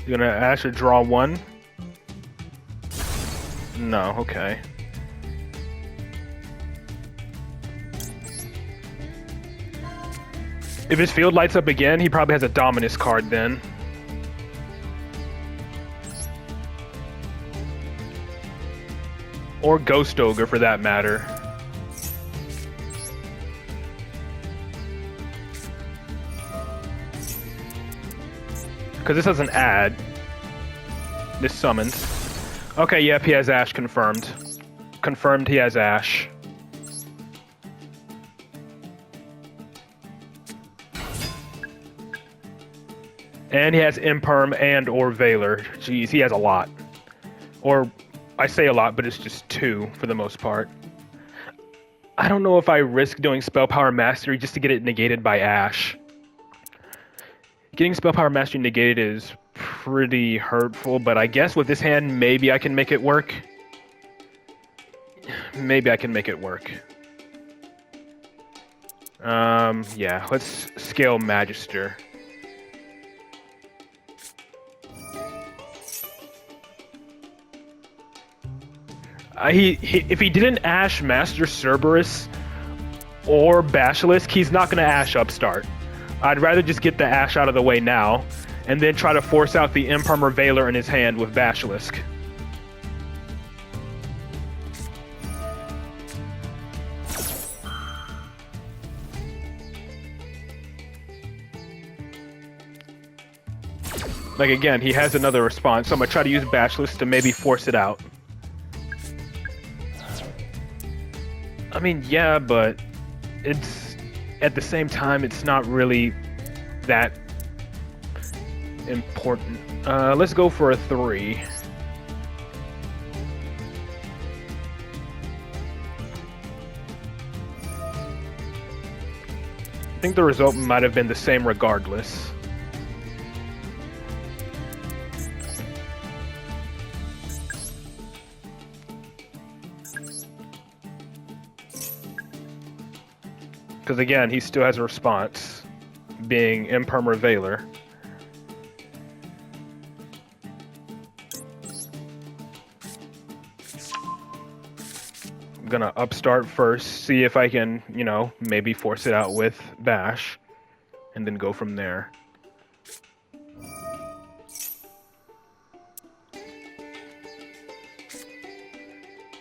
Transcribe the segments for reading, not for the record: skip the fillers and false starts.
You're gonna actually draw one? No, okay. If his field lights up again, he probably has a Dominus card then. Or Ghost Ogre for that matter. Because this doesn't add. This summons. Okay, yep, he has Ash confirmed. Confirmed he has Ash. And he has Imperm and or Valor. Jeez, he has a lot. Or, I say a lot, but it's just two for the most part. I don't know if I risk doing Spell Power Mastery just to get it negated by Ash. Getting Spell Power Mastery negated is pretty hurtful, but I guess with this hand, maybe I can make it work. Maybe I can make it work. Yeah, let's scale Magister. If he didn't Ash Master Cerberus or Basilisk, he's not going to Ash Upstart. I'd rather just get the Ash out of the way now, and then try to force out the Imperm or Valor in his hand with Basilisk. Like again, he has another response, so I'm going to try to use Basilisk to maybe force it out. I mean, yeah, but it's at the same time, it's not really that important. Let's go for a 3. I think the result might have been the same regardless. Because again, he still has a response, being Imperm or Valor. I'm gonna upstart first, see if I can, you know, maybe force it out with Bash, and then go from there.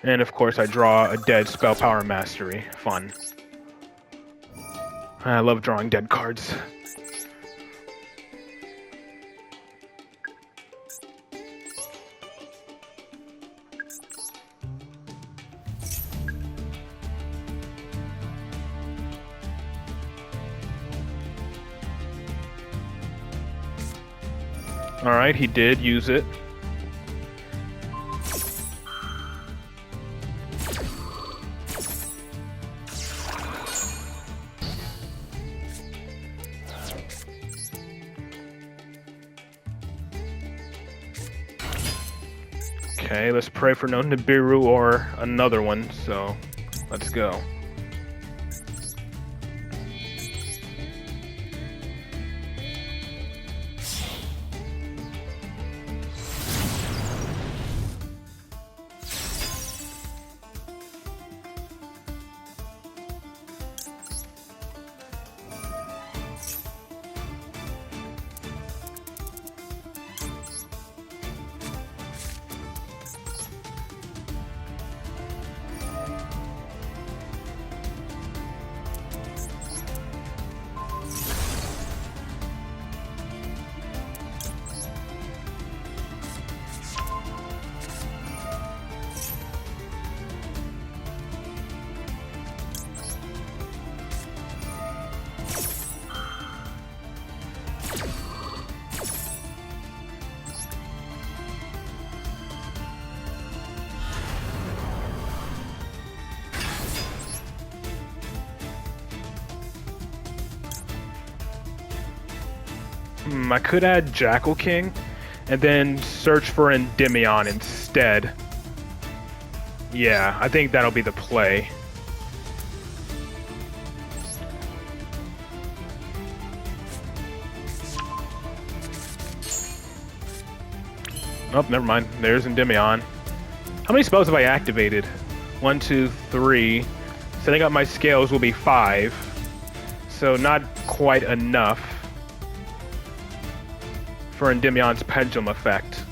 And of course I draw a dead Spell Power Mastery. Fun. I love drawing dead cards. Alright, he did use it. Okay, let's pray for no Nibiru or another one, so let's go. I could add Jackal King and then search for Endymion instead. Yeah, I think that'll be the play. Oh, never mind. There's Endymion. How many spells have I activated? 1, 2, 3. Setting up my scales will be 5. So not quite enough for Endymion's pendulum effect.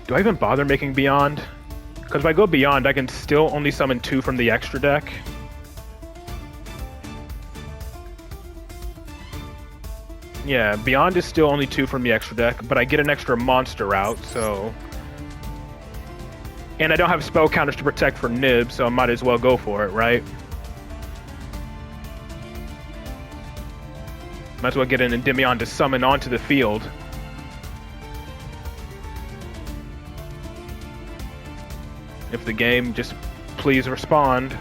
Do I even bother making Beyond? Because if I go Beyond, I can still only summon 2 from the extra deck. Yeah, Beyond is still only 2 from the extra deck, but I get an extra monster out, so... And I don't have spell counters to protect for Nib, so I might as well go for it, right? Might as well get an Endymion to summon onto the field. If the game just please respond.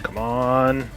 Come on.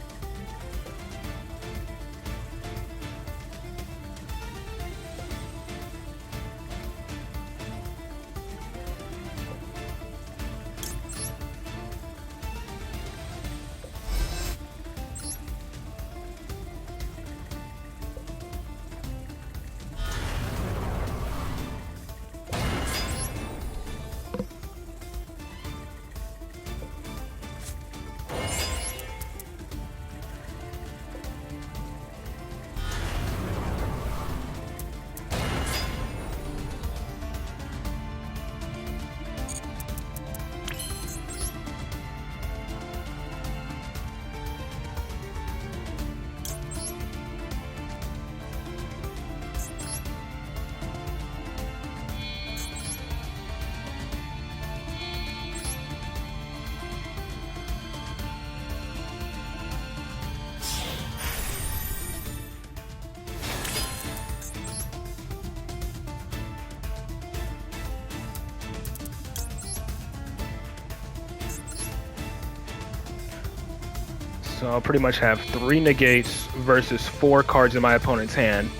So I'll pretty much have 3 negates versus 4 cards in my opponent's hand.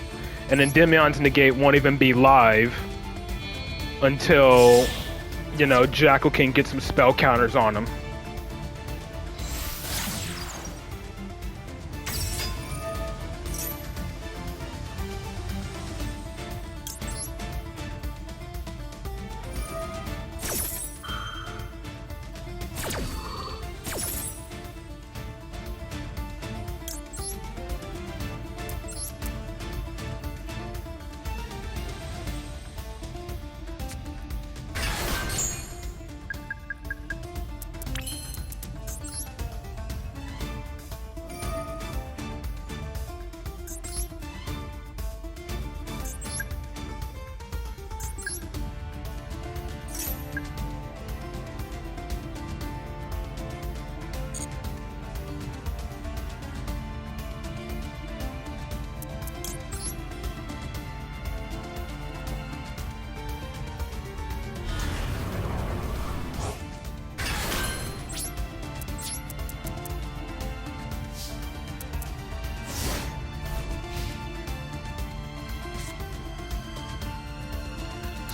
And Endymion's negate won't even be live until, you know, Jackal King gets some spell counters on him.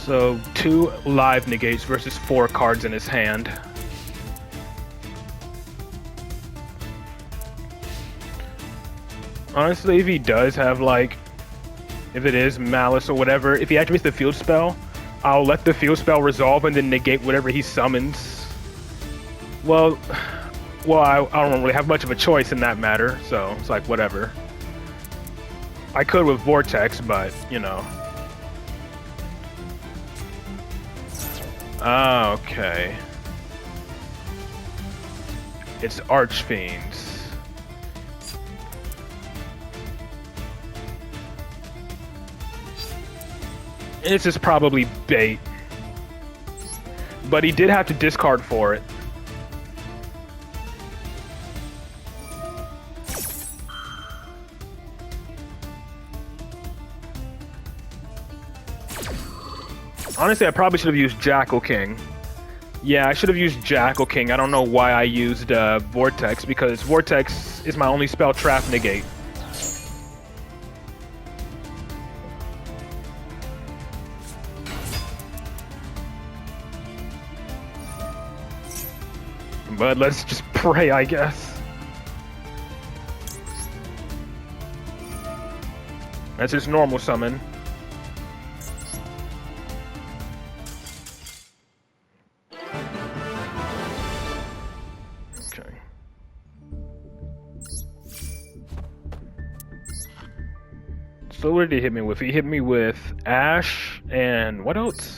So 2 live negates versus 4 cards in his hand. Honestly, if he does have, like, if it is Malice or whatever, if he activates the field spell, I'll let the field spell resolve and then negate whatever he summons. Well, I don't really have much of a choice in that matter, so it's like, whatever. I could with Vortex, but, you know. Okay. It's Archfiends. This is probably bait. But he did have to discard for it. Honestly, I probably should have used Jackal King. Yeah, I should have used Jackal King. I don't know why I used Vortex, because Vortex is my only spell trap negate. But let's just pray, I guess. That's his normal summon. Okay. So what did he hit me with? He hit me with Ash and what else?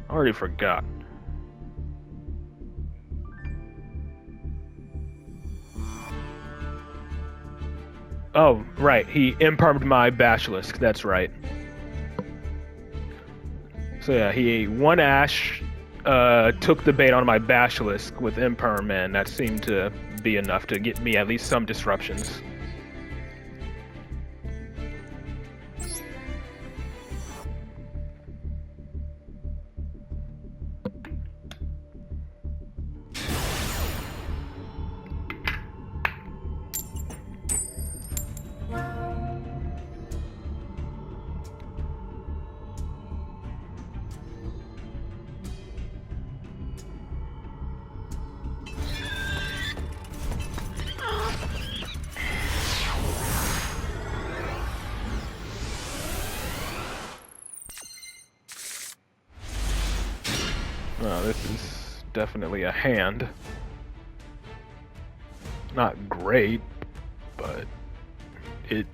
I already forgot. Oh, right. He impermed my Basilisk. That's right. So yeah, he one Ash, took the bait on my Basilisk with imperm, and that seemed to be enough to get me at least some disruptions. Well, this is definitely a hand. Not great, but it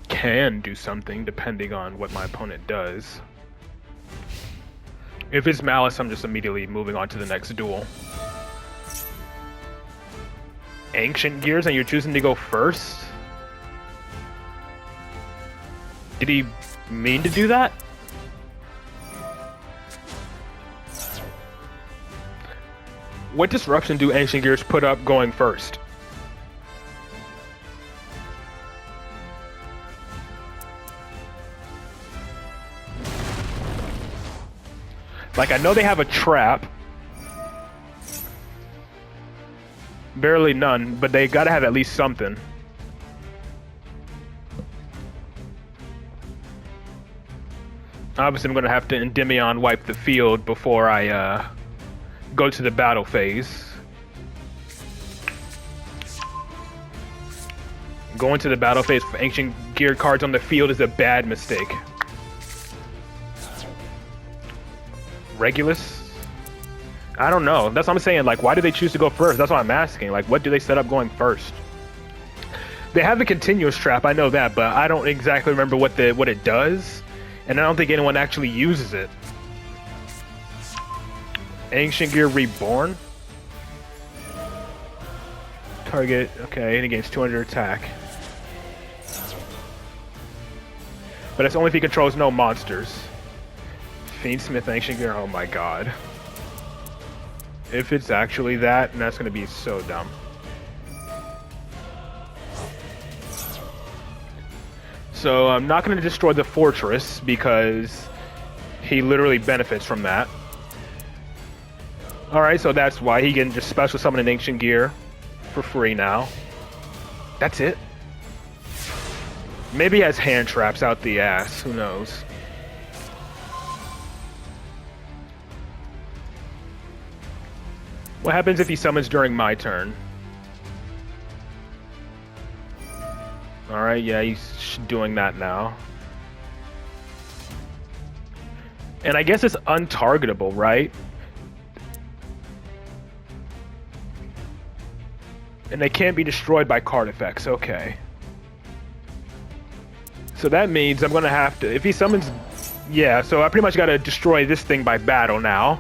can do something depending on what my opponent does. If it's Malice, I'm just immediately moving on to the next duel. Ancient Gears, and you're choosing to go first? Did he mean to do that? What disruption do Ancient Gears put up going first? Like, I know they have a trap. Barely none, but they gotta have at least something. Obviously, I'm gonna have to Endymion wipe the field before I, go to the battle phase. Going to the battle phase for Ancient Gear cards on the field is a bad mistake. Regulus? I don't know. That's what I'm saying. Like, why do they choose to go first? That's what I'm asking. Like, what do they set up going first? They have the continuous trap, I know that, but I don't exactly remember what it does, and I don't think anyone actually uses it. Ancient Gear Reborn? Target, okay, and against 200 attack. But that's only if he controls no monsters. Fiendsmith Ancient Gear, oh my god. If it's actually that, then that's gonna be so dumb. So I'm not gonna destroy the fortress because he literally benefits from that. Alright, so that's why he can just special summon an Ancient Gear for free now. That's it. Maybe he has hand traps out the ass, who knows. What happens if he summons during my turn? Alright, yeah, he's doing that now. And I guess it's untargetable, right? And they can't be destroyed by card effects, okay. So that means I'm gonna have to, if he summons Yeah, so I pretty much gotta destroy this thing by battle now.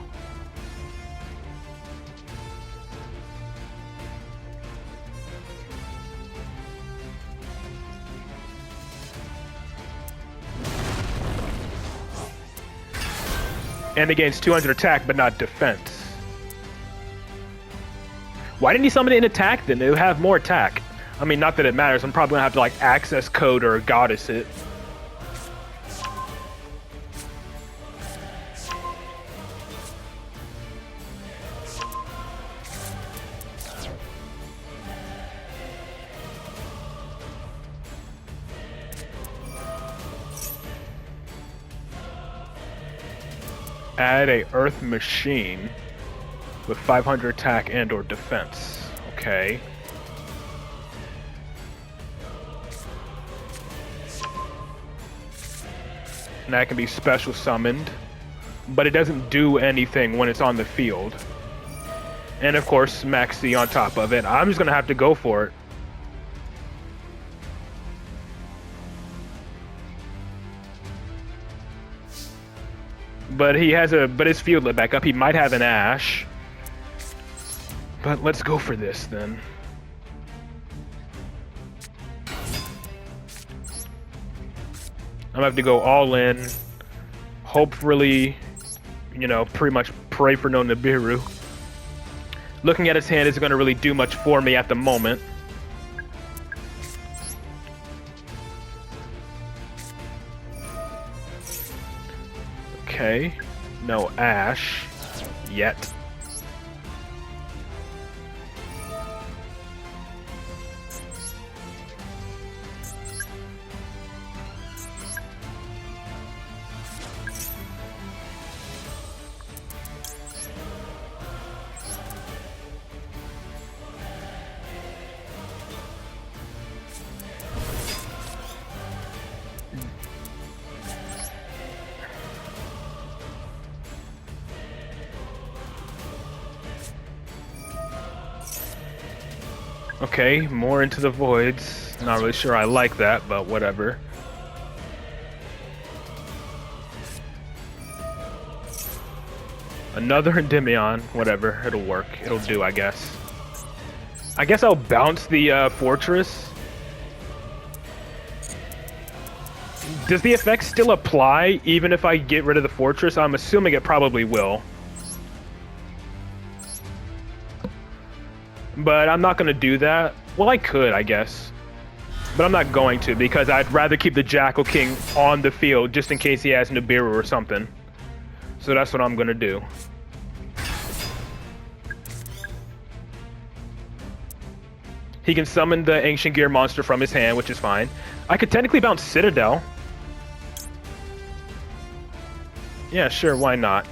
And it gains 200 attack, but not defense. Why didn't he summon it in attack then? It would have more attack. I mean, not that it matters. I'm probably gonna have to like access code or goddess it. Add a earth machine with 500 attack and or defense. Okay. And that can be special summoned, but it doesn't do anything when it's on the field. And of course, Maxi on top of it. I'm just gonna have to go for it. But his field lit back up. He might have an Ash. But let's go for this then. I'm gonna have to go all in. Hopefully, you know, pretty much pray for no Nibiru. Looking at his hand isn't gonna really do much for me at the moment. Okay, no Ash yet. Okay, more into the voids. Not really sure I like that, but whatever. Another Endymion. Whatever, it'll work. It'll do, I guess. I guess I'll bounce the fortress. Does the effect still apply even if I get rid of the fortress? I'm assuming it probably will. But I'm not going to do that. Well, I could, I guess. But I'm not going to, because I'd rather keep the Jackal King on the field, just in case he has Nibiru or something. So that's what I'm going to do. He can summon the Ancient Gear monster from his hand, which is fine. I could technically bounce Citadel. Yeah, sure, why not?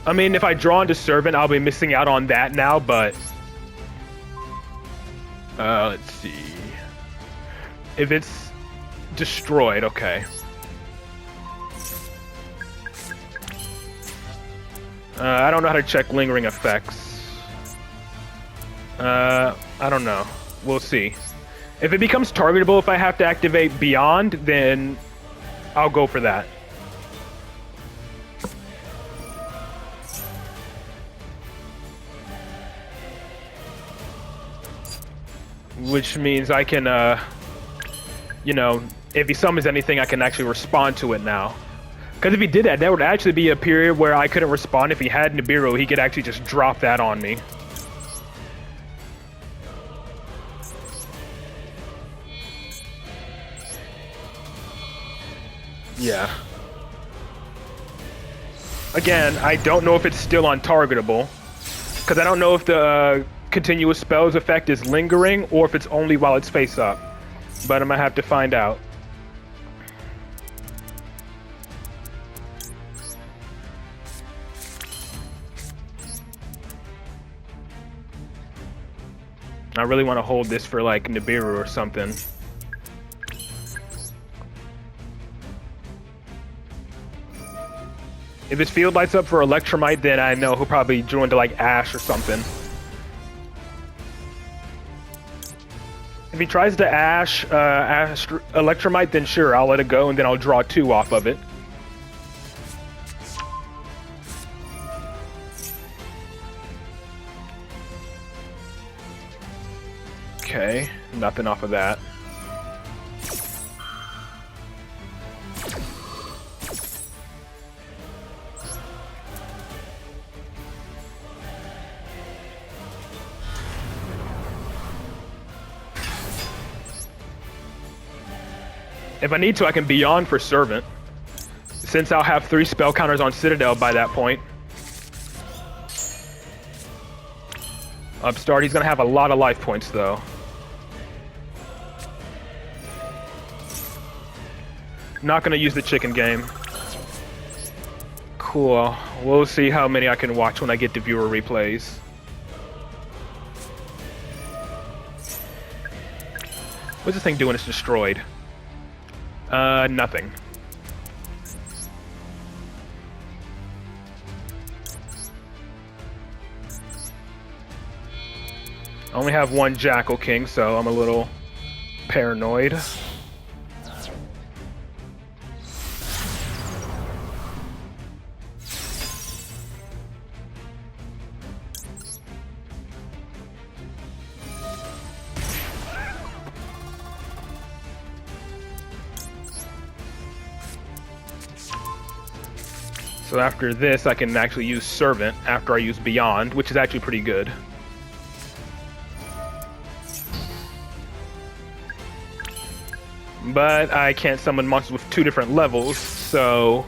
I mean, if I draw into Servant, I'll be missing out on that now, but... let's see. If it's destroyed, okay. I don't know how to check lingering effects. I don't know. We'll see. If it becomes targetable, if I have to activate Beyond, then I'll go for that. Which means I can, you know, if he summons anything, I can actually respond to it now. Because if he did that, there would actually be a period where I couldn't respond. If he had Nibiru, he could actually just drop that on me. Yeah. Again, I don't know if it's still untargetable. Because I don't know if the continuous spells effect is lingering or if it's only while it's face up. But I'm gonna have to find out. I really want to hold this for like Nibiru or something. If his field lights up for Electromite, then I know he'll probably join to like Ash or something. If he tries to Ash Electromite, then sure, I'll let it go and then I'll draw 2 off of it. Okay, nothing off of that. If I need to, I can Beyond for Servant, since I'll have 3 spell counters on Citadel by that point. Upstart, he's gonna have a lot of life points though. Not gonna use the chicken game. Cool. We'll see how many I can watch when I get to viewer replays. What's this thing doing? It's destroyed. Nothing. I only have 1 Jackal King, so I'm a little paranoid. So after this, I can actually use Servant after I use Beyond, which is actually pretty good. But I can't summon monsters with 2 different levels, so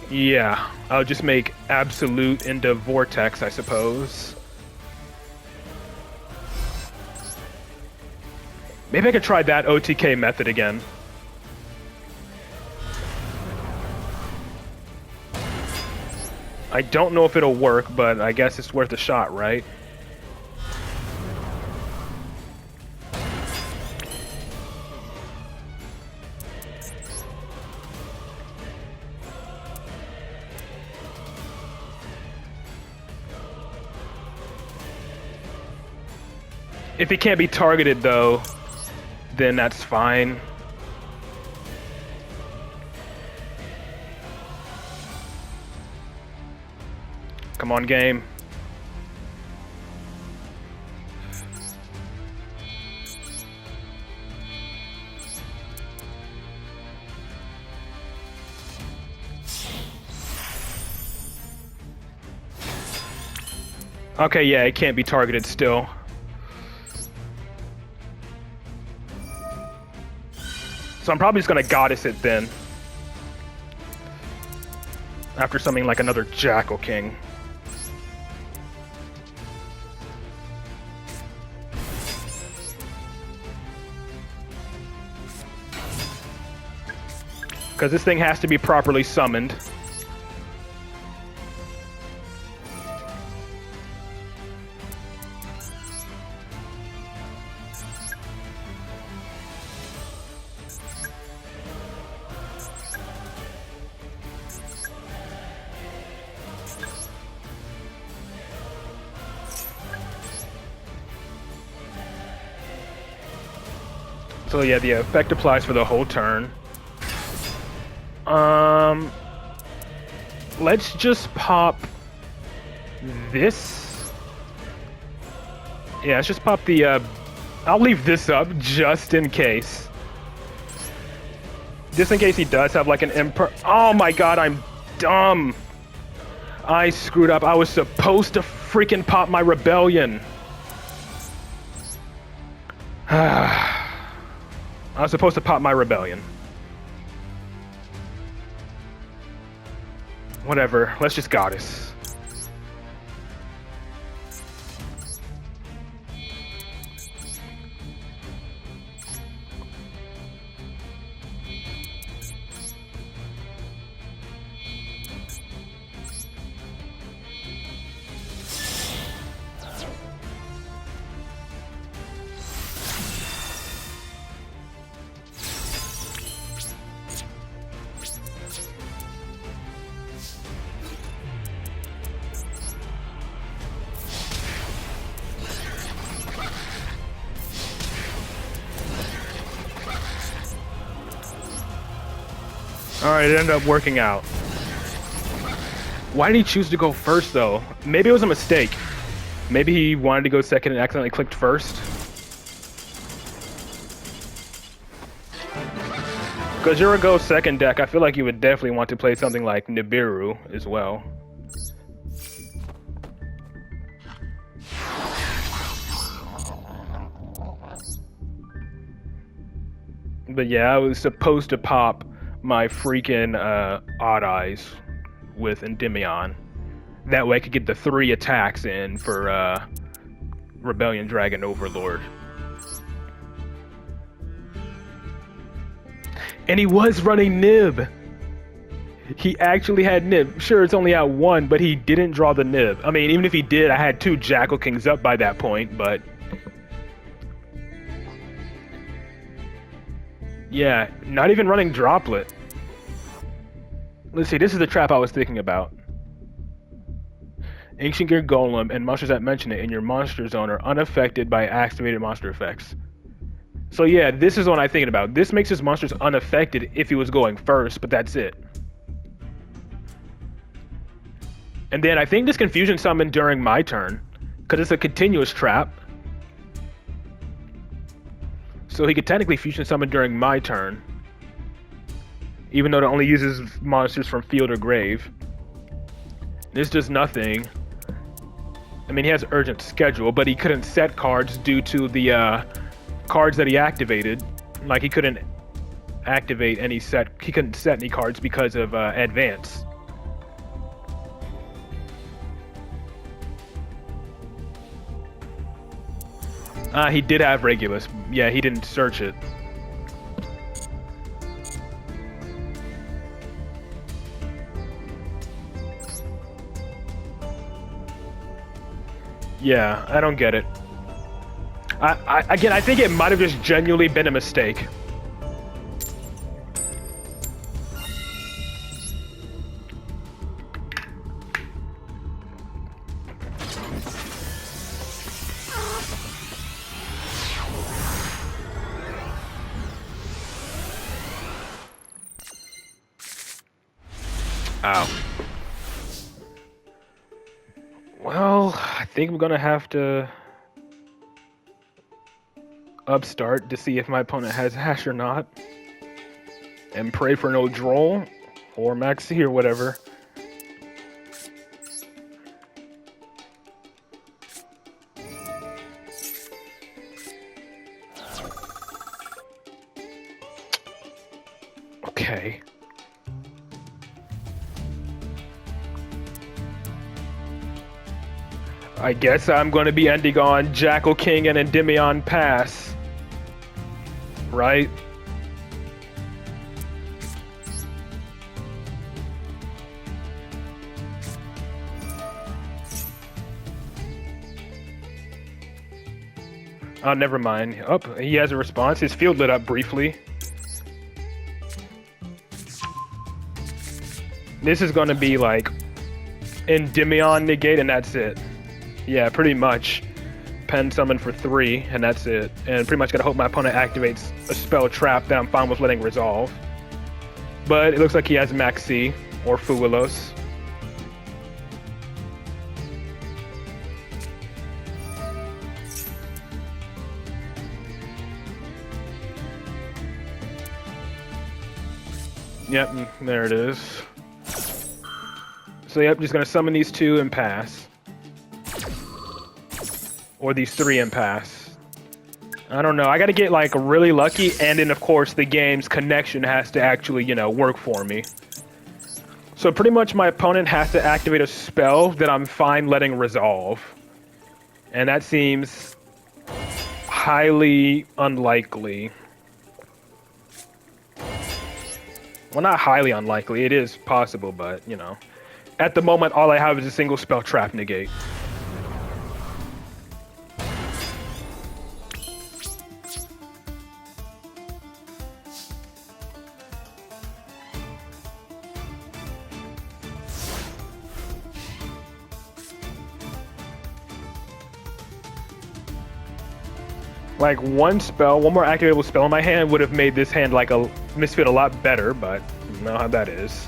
yeah, I'll just make Absolute into Vortex, I suppose. Maybe I could try that OTK method again. I don't know if it'll work, but I guess it's worth a shot, right? If he can't be targeted, though, then that's fine. Come on, game. Okay, yeah, it can't be targeted still. So I'm probably just gonna Goddess it then. After something like another Jackal King. Because this thing has to be properly summoned. So yeah, the effect applies for the whole turn. Let's just pop this. Yeah, let's just pop the, I'll leave this up just in case. Just in case he does have like an oh my god, I'm dumb. I screwed up. I was supposed to freaking pop my Rebellion. I was supposed to pop my Rebellion. Whatever, let's just Goddess. Alright, it ended up working out. Why did he choose to go first, though? Maybe it was a mistake. Maybe he wanted to go second and accidentally clicked first. Because you're a go second deck, I feel like you would definitely want to play something like Nibiru as well. But yeah, I was supposed to pop my freaking Odd Eyes with Endymion. That way I could get the 3 attacks in for Rebellion Dragon Overlord. And he was running Nib. He actually had Nib. Sure, it's only at 1, but he didn't draw the Nib. I mean, even if he did, I had 2 Jackal Kings up by that point, but... yeah, not even running Droplet. Let's see, this is the trap I was thinking about. Ancient Gear Golem and monsters that mention it in your monster zone are unaffected by activated monster effects. So yeah, this is what I'm thinking about. This makes his monsters unaffected if he was going first, but that's it. And then I think this Confusion Summon during my turn, because it's a continuous trap. So he could technically Fusion Summon during my turn, even though it only uses monsters from field or grave. This does nothing. I mean, he has Urgent Schedule, but he couldn't set cards due to the cards that he activated. Like, he couldn't activate any he couldn't set any cards because of Advance. He did have Regulus. Yeah, he didn't search it. Yeah, I don't get it. Again, I think it might have just genuinely been a mistake. Ow. Well, I think I'm gonna have to upstart to see if my opponent has hash or not, and pray for no droll or maxi or whatever. Okay. I guess I'm going to be ending on Jackal King and Endymion Pass. Right? Oh, never mind. Oh, he has a response. His field lit up briefly. This is going to be like Endymion negate and that's it. Yeah, pretty much. Pen summon for 3, and that's it. And pretty much gotta hope my opponent activates a spell trap that I'm fine with letting resolve. But it looks like he has Maxi or Fuilos. Yep, there it is. So yep, just gonna summon these 2 and pass. Or these 3 and pass. I don't know. I gotta get like really lucky, and then of course the game's connection has to actually, you know, work for me. So pretty much my opponent has to activate a spell that I'm fine letting resolve. And that seems highly unlikely. Well, not highly unlikely. It is possible, but, you know. At the moment, all I have is a single spell trap negate. Like one more activatable spell in my hand would have made this hand like a misfit a lot better, but you know how that is.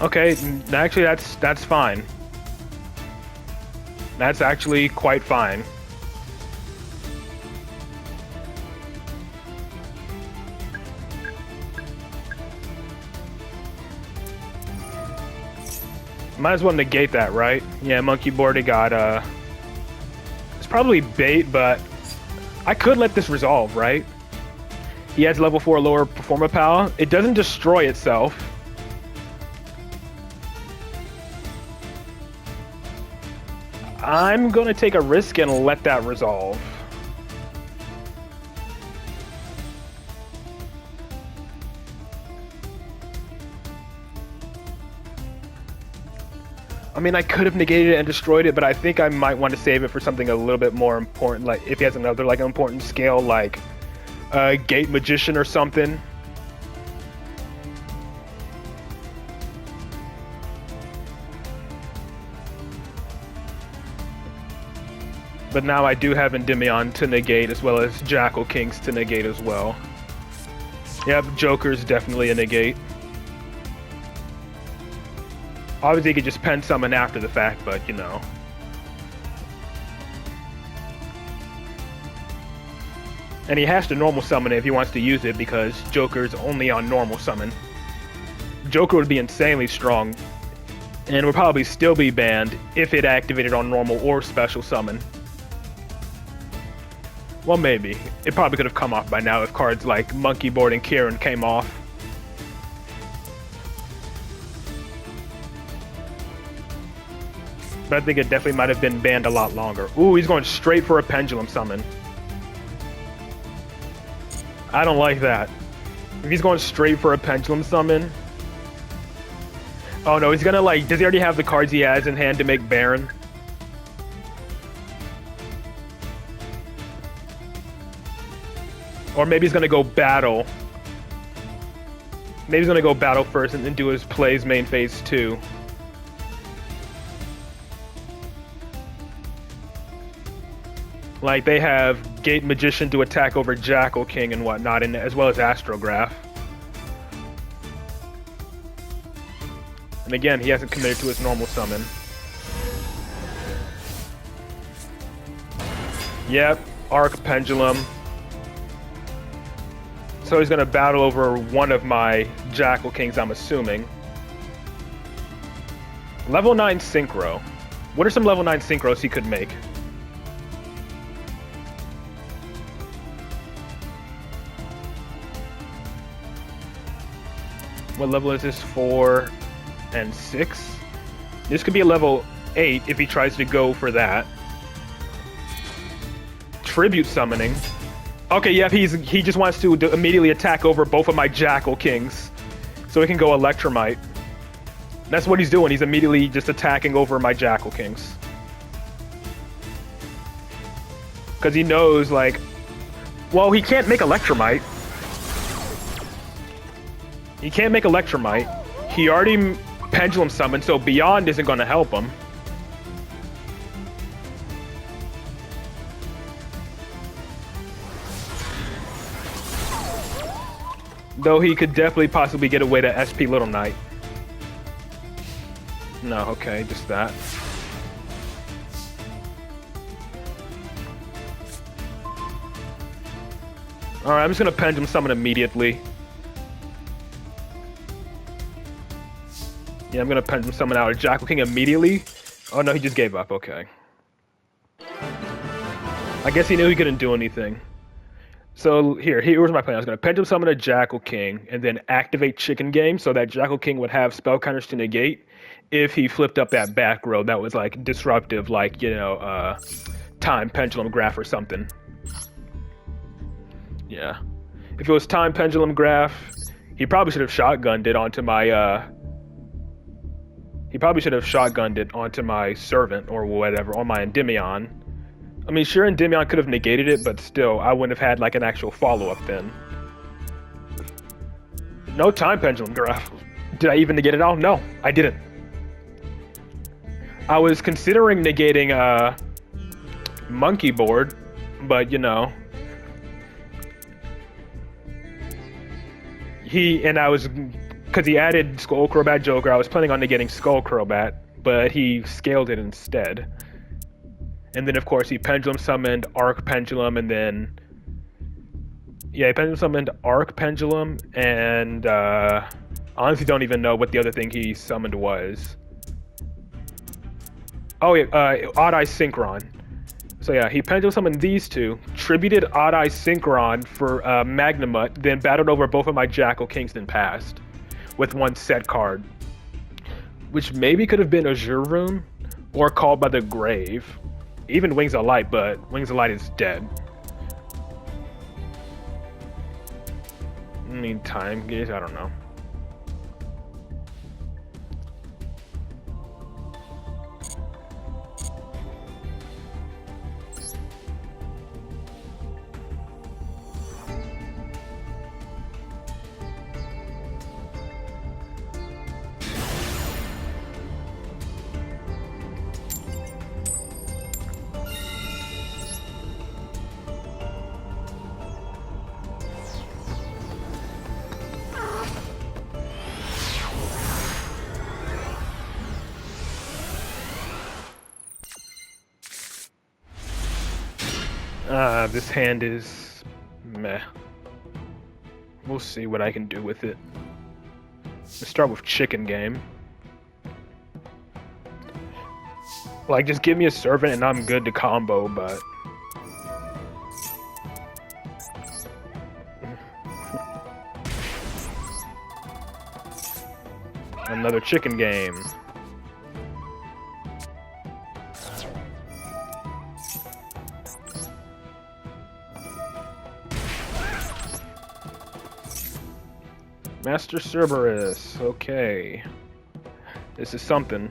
Okay, actually that's fine. That's actually quite fine. Might as well negate that, right? Yeah, monkey board, it got, it's probably bait, but I could let this resolve, right? He has level 4 lower performer power. It doesn't destroy itself. I'm gonna take a risk and let that resolve. I mean, I could have negated it and destroyed it, but I think I might want to save it for something a little bit more important, like if he has another like important skill, like Gate Magician or something. But now I do have Endymion to negate, as well as Jackal Kings to negate as well. Yep, Joker's definitely a negate. Obviously, he could just pen summon after the fact, but you know. And he has to normal summon it if he wants to use it, because Joker's only on normal summon. Joker would be insanely strong, and would probably still be banned if it activated on normal or special summon. Well, maybe. It probably could have come off by now if cards like Monkey Board and Kieran came off. But I think it definitely might have been banned a lot longer. Ooh, he's going straight for a Pendulum Summon. I don't like that. If he's going straight for a Pendulum Summon... Oh no, he's gonna like... Does he already have the cards he has in hand to make Baron? Or maybe he's gonna go battle. Maybe he's gonna go battle first and then do his plays main phase 2. Like, they have Gate Magician to attack over Jackal King and whatnot, and as well as Astrograph. And again, he hasn't committed to his normal summon. Yep, Arc Pendulum. So he's gonna battle over one of my Jackal Kings, I'm assuming. Level 9 Synchro. What are some level 9 Synchros he could make? What level is this? 4 and 6? This could be a level 8 if he tries to go for that. Tribute Summoning. Okay, yeah, he just wants to immediately attack over both of my Jackal Kings. So he can go Electromite. That's what he's doing. He's immediately just attacking over my Jackal Kings. Because he knows, like... Well, he can't make Electromite. He can't make Electromite. He already Pendulum Summoned, so Beyond isn't going to help him. Though he could definitely possibly get away to SP Little Knight. No, okay, just that. Alright, I'm just going to Pendulum Summon immediately. Yeah, I'm gonna Pendulum Summon out a Jackal King immediately. Oh no, he just gave up, okay. I guess he knew he couldn't do anything. So here's my plan. I was gonna Pendulum Summon a Jackal King and then activate Chicken Game so that Jackal King would have spell counters to negate if he flipped up that back row that was like disruptive, like, you know, Time Pendulum Graph or something. Yeah. If it was Time Pendulum Graph, he probably should have shotgunned it onto my, He probably should have shotgunned it onto my Servant or whatever, on my Endymion. I mean, sure, Endymion could have negated it, but still, I wouldn't have had like an actual follow-up then. No Time Pendulum Graph. Did I even negate it all? No, I didn't. I was considering negating Monkey Board, but you know. because he added Skull Crobat Joker. I was planning on getting Skull Crobat, but he scaled it instead. And then, of course, he Pendulum summoned Arc Pendulum, and then... Yeah, he Pendulum summoned Arc Pendulum, and honestly don't even know what the other thing he summoned was. Oh, yeah, Odd Eye Synchron. So yeah, he Pendulum summoned these two, tributed Odd Eye Synchron for Magnemite, then battled over both of my Jackal Kingston passed with one set card. Which maybe could have been Azure Rune, or Called by the Grave. Even Wings of Light, but Wings of Light is dead. I mean, time gaze, I don't know. This hand is meh. We'll see what I can do with it. Let's start with Chicken Game. Like, just give me a Servant and I'm good to combo, but... Another Chicken Game. Master Cerberus, okay. This is something.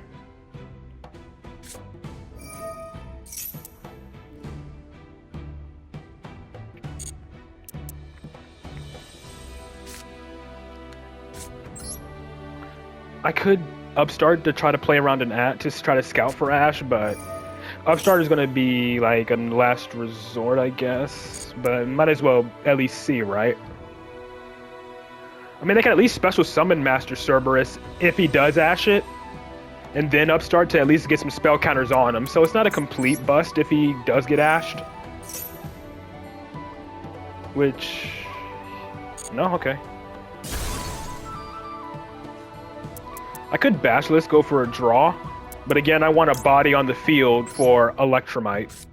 I could upstart to try to play around to try to scout for Ash, but upstart is going to be like a last resort, I guess. But might as well at least see, right? I mean, they can at least special summon Master Cerberus if he does Ash it, and then upstart to at least get some spell counters on him. So it's not a complete bust if he does get Ashed. Which... No? Okay. I could Basilisk go for a draw, but again, I want a body on the field for Electromite.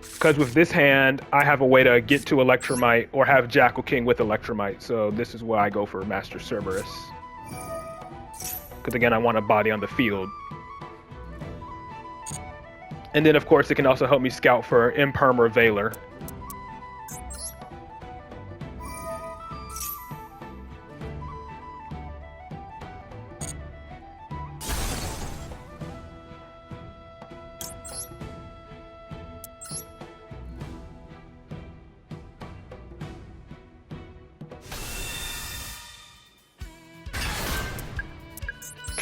Because with this hand, I have a way to get to Electromite or have Jackal King with Electromite, so this is why I go for Master Cerberus. Because again, I want a body on the field. And then of course, it can also help me scout for Imperm or Valor.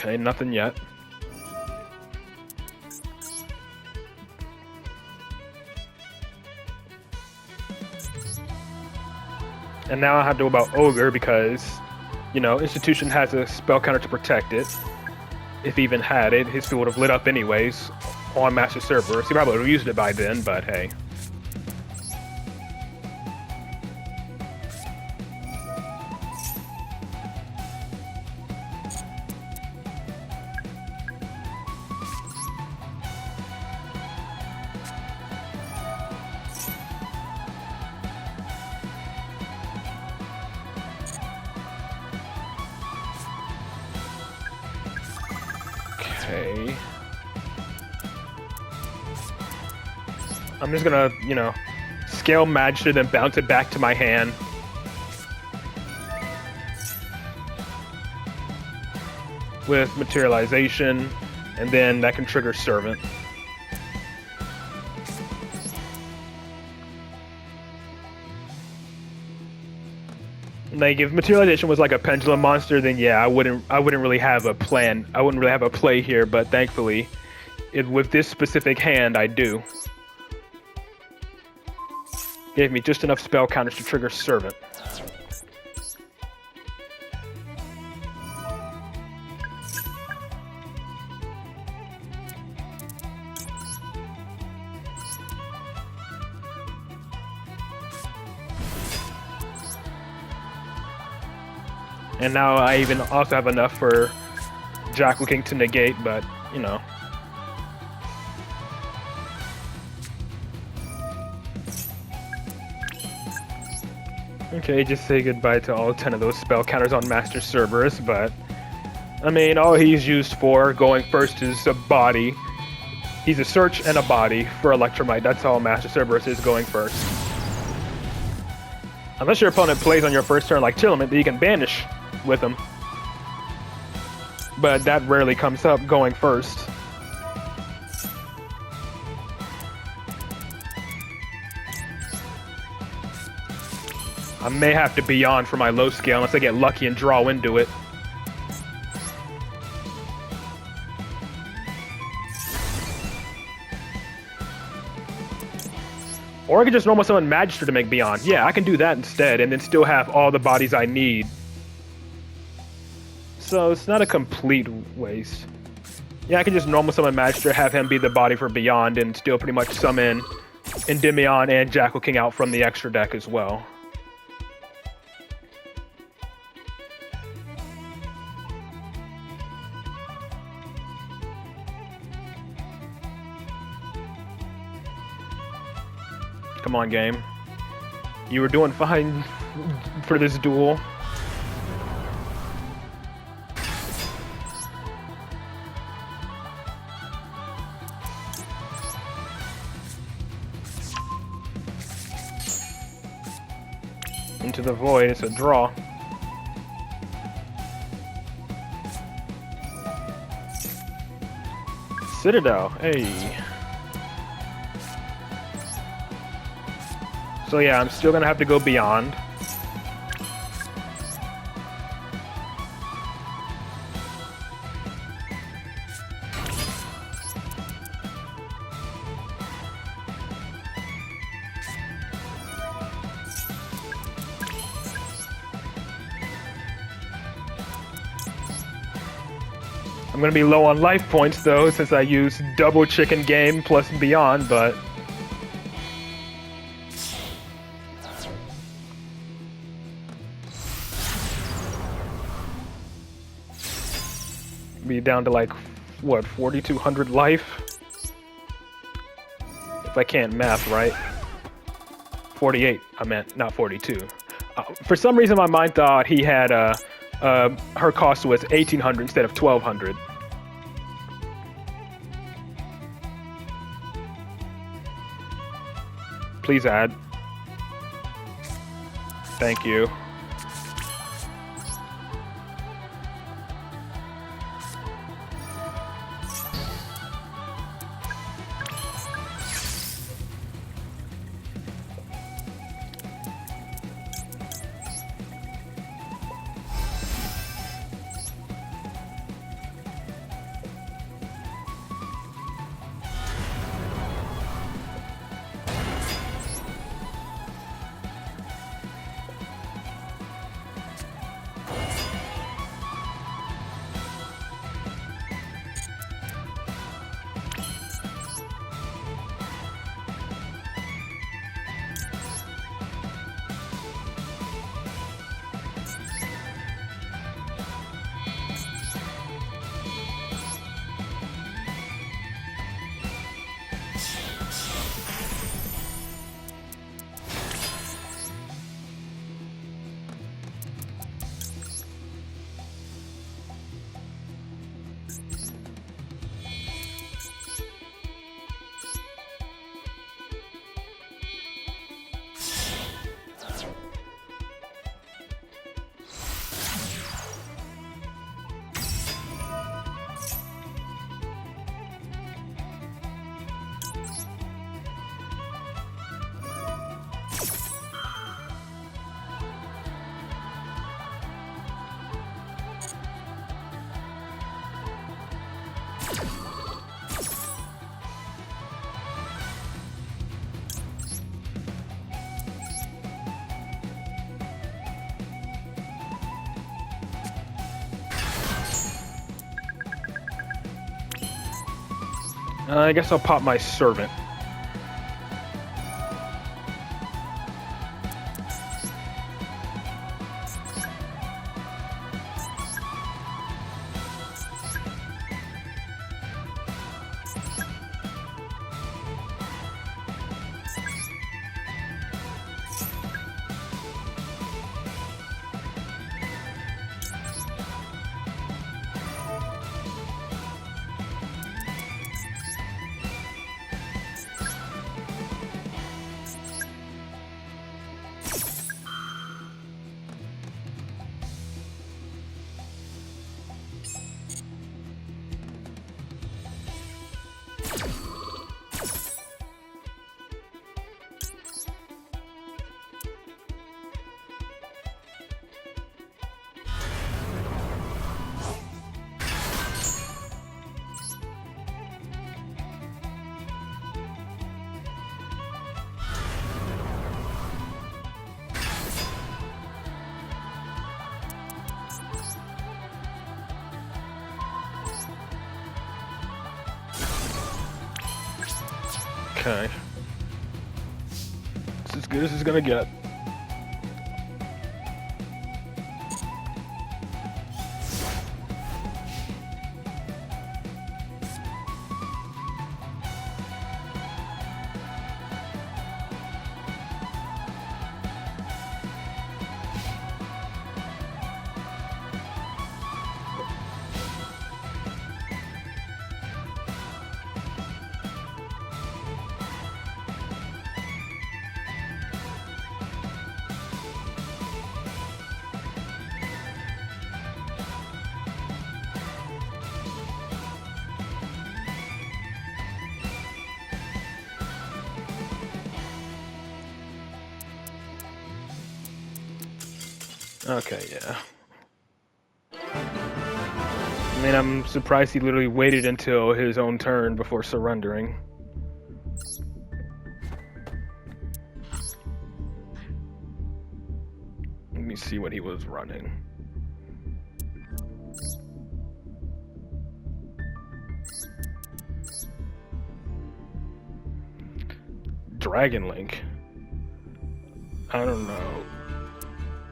Okay, nothing yet. And now I have to go about Ogre because, you know, Institution has a spell counter to protect it. If he even had it, his field would have lit up anyways on Master Cerberus. He probably would have used it by then, but hey. Okay. I'm just gonna, you know, scale Magic and then bounce it back to my hand. With Materialization, and then that can trigger Servant. Like, if Materialization was like a Pendulum monster, then yeah, I wouldn't really have a plan. I wouldn't really have a play here, but thankfully, with this specific hand, I do. Gave me just enough spell counters to trigger Servant. And now I even also have enough for Jackal King to negate, but, you know. Okay, just say goodbye to all 10 of those spell counters on Master Cerberus, but... I mean, all he's used for going first is a body. He's a search and a body for Electromite. That's all Master Cerberus is going first. Unless your opponent plays on your first turn like Chillamant, then you can banish with him. But that rarely comes up going first. I may have to Beyond for my low scale unless I get lucky and draw into it. Or I could just normal summon Magister to make Beyond. Yeah, I can do that instead and then still have all the bodies I need. So it's not a complete waste. Yeah, I can just normal summon Magister, have him be the body for Beyond, and still pretty much summon Endymion and Jackal King out from the extra deck as well. Come on, game. You were doing fine for this duel. Into the void, it's a draw. Citadel, hey. So yeah, I'm still gonna have to go Beyond. I'm gonna be low on life points though, since I use double chicken game plus Beyond, but... be down to like, what, 4,200 life? If I can't math right. 48, I meant, not 42. For some reason my mind thought he had, her cost was 1,800 instead of 1,200. Please add. Thank you. I guess I'll pop my Servant. Okay. It's as good as it's gonna get. Okay, yeah. I mean, I'm surprised he literally waited until his own turn before surrendering. Let me see what he was running. Dragon Link? I don't know.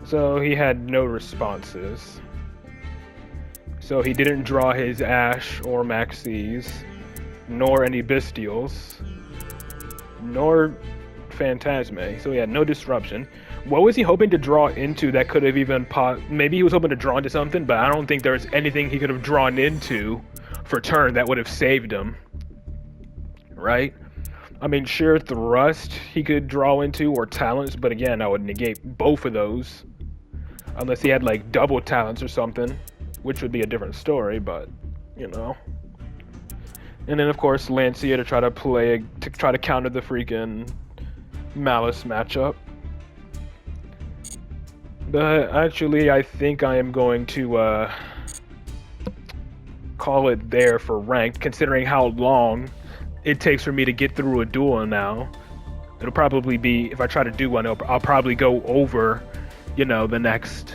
So he had no responses. So he didn't draw his Ash or Maxis, nor any Bestials, nor Phantasme. So he had no disruption. What was he hoping to draw into that could have even maybe he was hoping to draw into something, but I don't think there's anything he could have drawn into for turn that would have saved him. Right? I mean, sure, Thrust he could draw into, or Talents, but again, I would negate both of those. Unless he had, like, double Talents or something, which would be a different story, but, you know. And then, of course, Lancia to try to counter the freaking Malice matchup. But actually, I think I am going to call it there for ranked, considering how long it takes for me to get through a duel now. It'll probably be, if I try to do one, I'll probably go over, you know, the next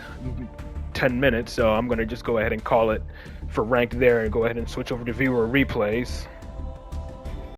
10 minutes. So I'm going to just go ahead and call it for ranked there and go ahead and switch over to viewer replays.